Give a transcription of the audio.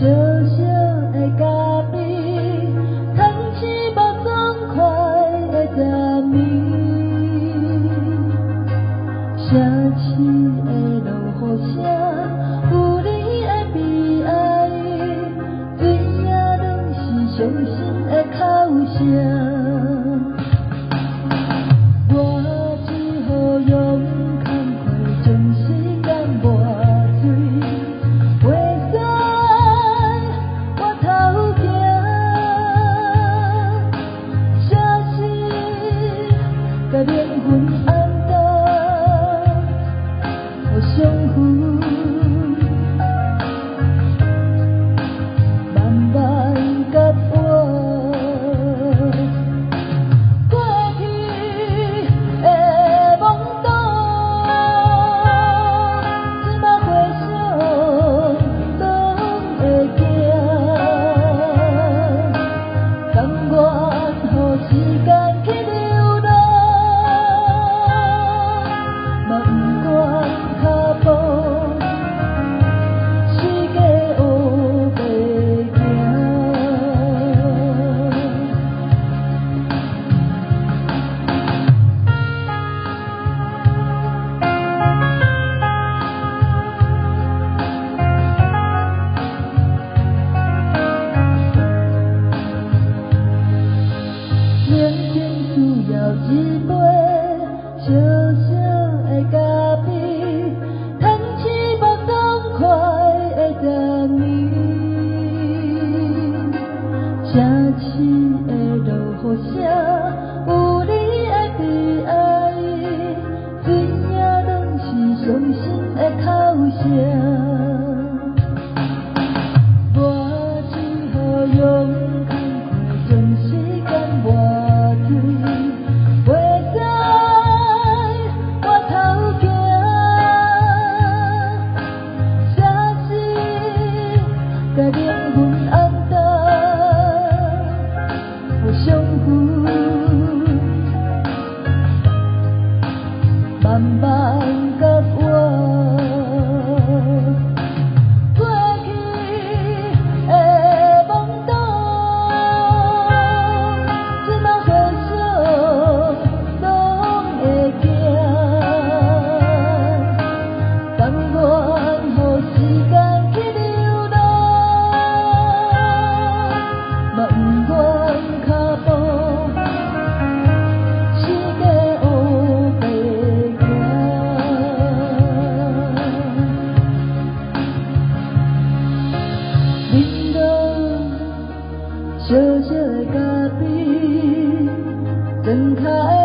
小小的咖啡，叹气目爽快的十年，城市的落雨声，有你的悲哀，水也拢是伤心的哭声。我只好勇敢快将时间抹水，袂使我头行，写诗甲灵魂安搭，互相扶，慢慢甲我。一杯小小的咖啡，叹气目爽快的十年，城市的落雨声，有你的悲哀，水也拢是伤心的哭声。我只好勇敢快将时间抹水。甲灵魂安搭，互相扶，慢慢甲我。过去的懵懂，即马回首拢会惊。甘愿予时间去流浪。嘛不愿脚步，世界黑白行。饮着小小的咖啡，睁开。